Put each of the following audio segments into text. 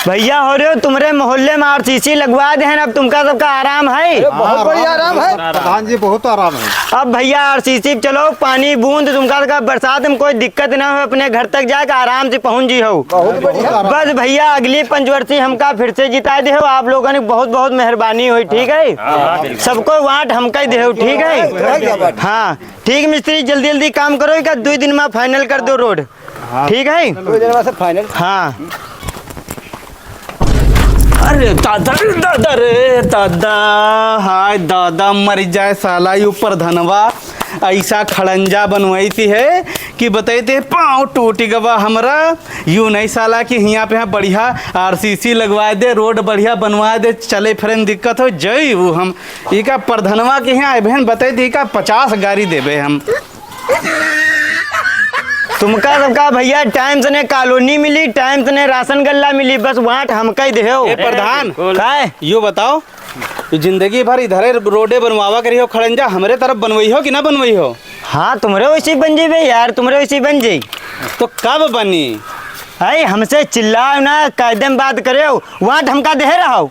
भैया हो रहे हो तुम्हारे मोहल्ले में आरसीसी लगवा दे, अब तुमका सबका आराम है। बहुत बढ़िया आराम है प्रधान जी, बहुत आराम है। अब भैया आरसीसी चलो, पानी बूंद तुमका बरसात में कोई दिक्कत ना हो, अपने घर तक जाकर आराम से पहुंच जी हो। बहुत बढ़िया। बस भैया अगली पंचवर्षीय हमका फिर से जिता दे हो, आप लोगों ने बहुत बहुत मेहरबानी हुई। ठीक है, सबको वाट हमका दे हो। ठीक है, हाँ ठीक मिस्त्री, जल्दी जल्दी काम करो, 2 दिन में फाइनल कर दो रोड। ठीक है, 2 दिन में सब फाइनल। हाँ। अरे दादा दादा रे दादा, हाय दादा मर जाए साला, यू प्रधनवा ऐसा खड़ंजा बनवाई थी है कि बताते पाँव टूट गवा हमरा। यूँ नहीं साला कि यहाँ पे बढ़िया आरसीसी लगवा दे, रोड बढ़िया बनवा दे, चले फिरे में दिक्कत हो जई वो हम इका प्रधनवा के यहाँ बहन बताई थी का 50 गाड़ी देवे हम। तुमका सबका भैया टाइम से ने कॉलोनी मिली, टाइम से ने राशन गल्ला मिली, बस वाट हमका ही देहो। प्रधान काय यो बताओ, जिंदगी भर इधर रोडे बनवावा करी हो, खड़ंजा हमरे तरफ बनवई हो कि ना बनवई हो? हाँ तुम्हारे वैसी बन जी भाई यार, तुम्हारे वैसी बन जी। तो कब बनी? अरे हमसे चिल्लाओ ना, कायदे में बात करे हो, वाट हमका दे रहा।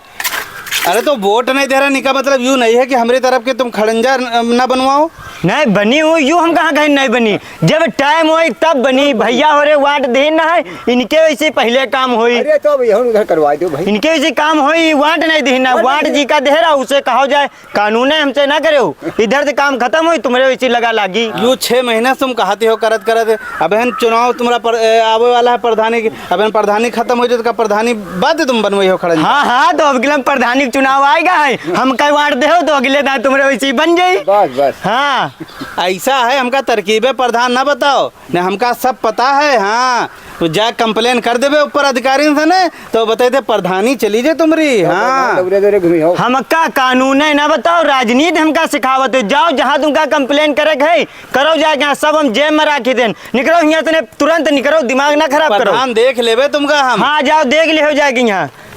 अरे तो वोट नहीं दे रहा, निका मतलब यूँ नहीं है कि हमारी तरफ के तुम खड़ंजा ना बनवाओ। नहीं बनी हूँ, यूँ हम कहाँ कहीं नहीं बनी, जब टाइम हो तब बनी। भैया हो रहे वाट दे ना है, इनके वैसे पहले काम हुई। अरे तो भैया उधर करवा दो भाई, इनके वैसे काम हुई, वाट नहीं देना, वाट जी का दे रहा, उसे कहो जाए कानून है हमसे ना करे हो, इधर से काम खत्म हुई, तुम्हारे वैसे लगा लागी। यू 6 महीना तुम कहते हो करत करत, अब चुनाव तुम्हारा आवे वाला है प्रधानी की, अब प्रधानी खत्म हो जाए तो प्रधानी बाद तुम बनवई हो खड़ंजा। हाँ हाँ, तो अगले प्रधानी चुनाव आएगा है, हम कई वाट दे हो तो अगले दान तुम्हारे वैसे बन जाये। बस बस। हाँ ऐसा है, हमका तरकीबे प्रधान ना बताओ ने, हमका सब पता है। हाँ तो जा कंप्लेन कर देवे ऊपर अधिकारी से ने, तो बताते प्रधानी चली जाए तुम्हारी। हाँ घूमी हो, हमका कानून है ना बताओ, राजनीति हमका सिखावत हो। जाओ जहाँ तुमका कंप्लेन करे है करो, जाके यहाँ सब हम जेब में राखी देन, निकलो यहाँ से तुरंत निकलो, दिमाग ना खराब करो। प्रधान देख लेवे तुमका हम। हाँ जाओ देख ले हो जाएगी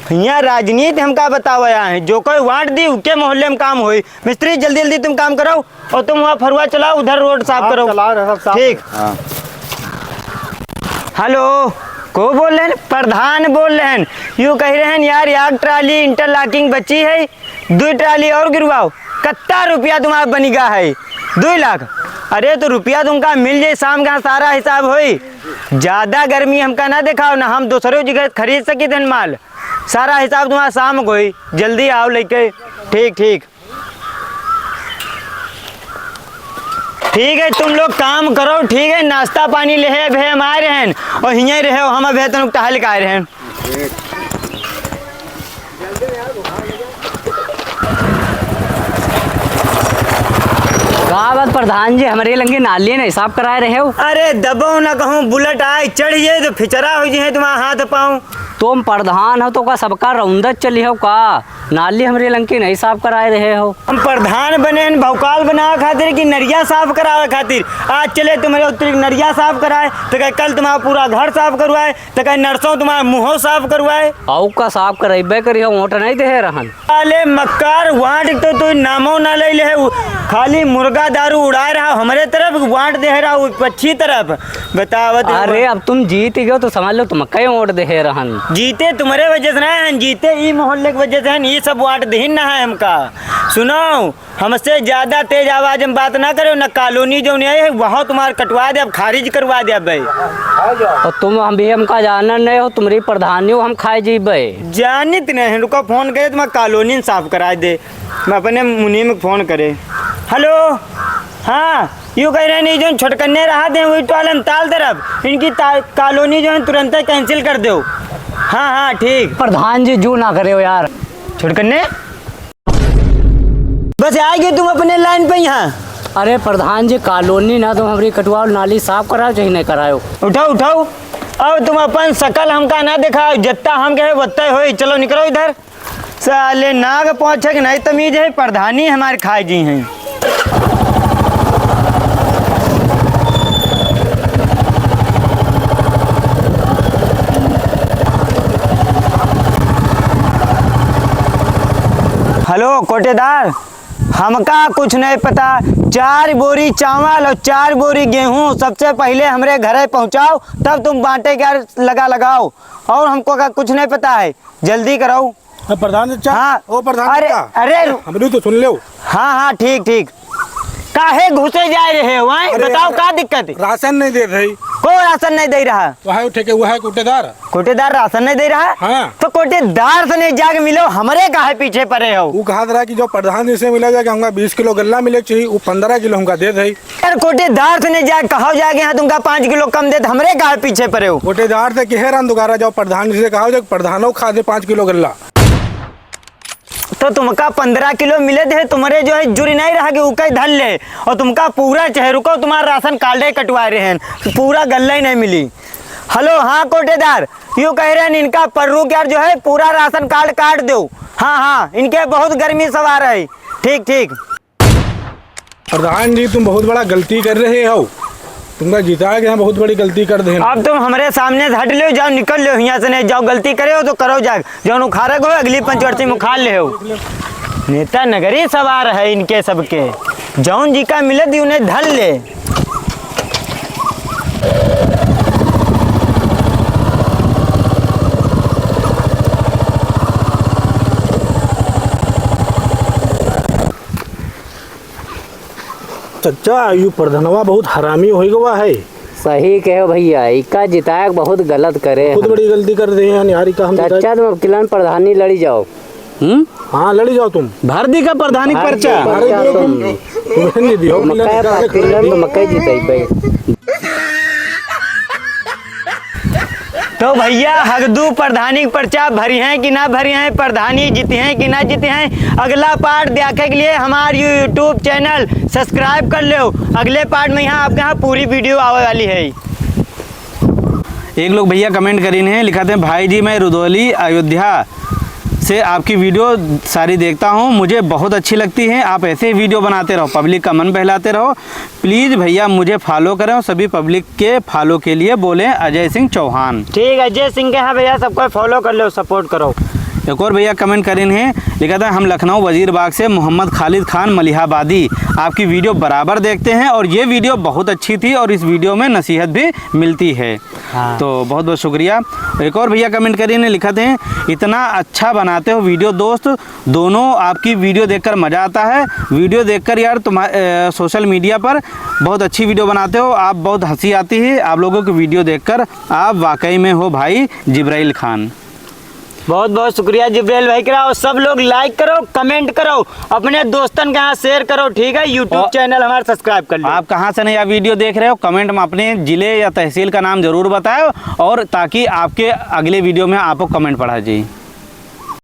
यहाँ राजनीति हमका बताओ यहाँ है, जो कोई वाट दी उनके मोहल्ले में काम हुई। मिस्त्री जल्दी जल्दी तुम काम करो, और तुम वहाँ फरुआ चलाओ, उधर रोड साफ करो। ठीक। हेलो, को बोल रहे हैं? प्रधान बोल रहे हैं। यूँ कह रहे हैं यार, 1 ट्राली इंटरलॉकिंग बची है, 2 ट्राली और गिरवाओ। कितना रुपया तुम्हारा बनेगा है? 2 लाख। अरे तो रुपया तुमका मिल जाए, शाम का सारा हिसाब होई। ज्यादा गर्मी हमका ना दिखाओ ना, हम दूसरों जगह खरीद सकी थे माल, सारा हिसाब तुम्हारा शाम को ही, जल्दी आओ लेके। ठीक ठीक ठीक है, तुम लोग काम करो। ठीक है, नाश्ता पानी ले भे हम आ रहे हैं, और यहीं रहे हो, हम अभी तुम टहल के आ रहे हैं। बात प्रधान जी, हमारे लंगे नाली ने हिसाब कराए रहे हो। अरे दबो ना कहूँ, बुलेट आए चढ़ जाए तो फिचरा हो जाए तुम्हारा हाथ पाँव। तुम प्रधान हो तो का सबका रौंदत चली हो का, नाली हमारे लंकी नहीं साफ कराए रहे हो। हम प्रधान बने हैं भौकाल बनावे खातिर कि नरिया साफ करावे खातिर? आज चले तुम्हारे उत्तरी नरिया साफ कराए, तो कहे कल तुम्हारा पूरा घर साफ करवाए, तो कहे नरसों तुम्हारा मुँह साफ करवाए। औ का साफ कराइबे करी हो, वोट नहीं दे रहन। अले मक्कार, वाट तो तू नामो ना ले ले, खाली मुर्गा दारू उड़ाए रहा हमारे तरफ, वाट दे रहा पच्छी तरफ। बतावत। अरे अब तुम जीत गए तो समझ लो तुम कई वोट दे रहन। जीते तुम्हारे वजह से ना है, जीते ई मोहल्ले की वजह से है, ये सब वाट दे ना है हमका। सुनो, हमसे ज्यादा तेज आवाज में बात ना करो, ना कॉलोनी जो नहीं है वहाँ तुम्हारा कटवा दे, अब खारिज करवा दे भाई। और तुम हम भी हमका जानना नहीं हो, तुम्हारी प्रधानी हो, हम खाए जीबे। जानित नहीं, रुको फोन करे तो मैं कॉलोनी साफ करा दे, मैं अपने मुनीम में फोन करे। हेलो, हाँ यूँ कह रहे नहीं, जो छोटकन्ने रहा थे वही टोलन ताल तरफ, इनकी कॉलोनी जो है तुरंत कैंसिल कर दो। हाँ हाँ ठीक। प्रधान जी जू ना करे हो यार, छोटकन्ने बस आएगी तुम अपने लाइन पे यहाँ। अरे प्रधान जी कॉलोनी ना तुम हमारी कटवाओ, नाली साफ कराओ चाहे नहीं कराओ। उठाओ उठाओ, अब तुम अपन शकल हमका ना दिखाओ, जत्ता हम कहे वत्ता हो। चलो निकलो इधर, साले नाग पहुँचे कि नहीं तमीज है, प्रधानी हमारे खाए जी हैं। हेलो कोटेदार, हमका कुछ नहीं पता। 4 बोरी चावल और 4 बोरी गेहूं सबसे पहले हमरे घरे पहुंचाओ, तब तुम बांटे क्या लगाओ। और हमको का कुछ नहीं पता है, जल्दी कराओ। प्रधान चाचा, हाँ। ओ प्रधान अरे चाचा, अरे हमने तो सुन लो। हाँ ठीक। काहे घुसे जा रहे हो वहाँ? अरे बताओ यार, का दिक्कत है? राशन नहीं दे रही। कोई राशन नहीं दे रहा। वहाँ ठेके हुआ है कोटेदार। कोटेदार राशन नहीं दे रहा? हाँ। तो कोटेदार से नहीं जाके मिलो, हमरे काहे पीछे पड़े हो? वो कहा रहा कि जो प्रधान जी से मिला जाएगा हमका 20 किलो गल्ला मिले चाहिए, वो 15 किलो हमका दे रही। यार कोटेदार से नहीं जाके कहो जाके यहाँ तुमका 5 किलो कम दे, हमरे काहे पीछे पड़े हो? कोटेदार से कहे रहा दुकारा जाओ प्रधान जी से कहा जो प्रधानों खा दे 5 किलो गल्ला। तो तुमका 15 किलो मिले थे, तुम्हारे जो है जुरी नहीं रहा कि उके धल ले, और तुमका पूरा चेहरू को तुम्हारा राशन कार्ड कटवा रहे हैं, पूरा गल्ला ही नहीं मिली। हेलो हाँ कोटेदार, यूँ कह रहे हैं इनका पर्रू क्या जो है पूरा राशन कार्ड काट दो। हाँ इनके बहुत गर्मी सवार है। ठीक। प्रधान जी तुम बहुत बड़ा गलती कर रहे हो, तुमका जिता के यहाँ बहुत बड़ी गलती कर दे। अब तुम हमारे सामने से हट लो, जाओ निकल लो यहाँ से, नहीं जाओ गलती करे हो तो करो जा, जो उखाड़क हो अगली पंचवर्षी में उखाड़ ले हो। नेता नगरी सवार है इनके सबके, जौन जी का मिलत उन्हें धल ले। चचा यू प्रधानवा बहुत हरामी हो गवा है। सही कहो भैया, इका जिताया बहुत गलत करे। बहुत बड़ी गलती कर दे हैं यार, का हम चाचा तुम किलन प्रधानी लड़ी जाओ। हाँ लड़ी जाओ तुम। भर दी का प्रधानिक पर्चा। तुम्हें नहीं दियो मकई जीते। तो भैया हगदू प्रधानी पर्चा भरी हैं कि ना भरी हैं, प्रधानी जीते हैं कि ना जीते हैं, अगला पार्ट देखे के लिए हमारे यूट्यूब चैनल सब्सक्राइब कर लो। अगले पार्ट में यहाँ आपके यहाँ पूरी वीडियो आने वाली है। एक लोग भैया कमेंट करीन हैं, लिखाते हैं भाई जी मैं रुदौली अयोध्या से आपकी वीडियो सारी देखता हूँ, मुझे बहुत अच्छी लगती है, आप ऐसे ही वीडियो बनाते रहो, पब्लिक का मन बहलाते रहो, प्लीज़ भैया मुझे फॉलो करें और सभी पब्लिक के फॉलो के लिए बोलें अजय सिंह चौहान। ठीक है, अजय सिंह के हाँ भैया सबको फॉलो कर लो, सपोर्ट करो। एक और भैया कमेंट करें हैं, लिखा था हम लखनऊ वजीरबाग से मोहम्मद खालिद खान मलिहाबादी आपकी वीडियो बराबर देखते हैं और ये वीडियो बहुत अच्छी थी और इस वीडियो में नसीहत भी मिलती है। हाँ। तो बहुत बहुत शुक्रिया। एक और भैया कमेंट करिए ने लिखा थे इतना अच्छा बनाते हो वीडियो दोस्त, दोनों आपकी वीडियो देखकर मज़ा आता है, वीडियो देखकर यार तुम्हारे सोशल मीडिया पर बहुत अच्छी वीडियो बनाते हो, आप बहुत हंसी आती है आप लोगों की वीडियो देखकर, आप वाकई में हो भाई जिब्राइल खान। बहुत बहुत शुक्रिया जिब्राइल भाई करा, और सब लोग लाइक करो, कमेंट करो, अपने दोस्तन के यहाँ शेयर करो, ठीक है। यूट्यूब चैनल हमारा सब्सक्राइब कर लो। आप कहाँ से नया वीडियो देख रहे हो कमेंट में अपने ज़िले या तहसील का नाम ज़रूर बताओ, और ताकि आपके अगले वीडियो में आपको कमेंट पढ़ा जाए।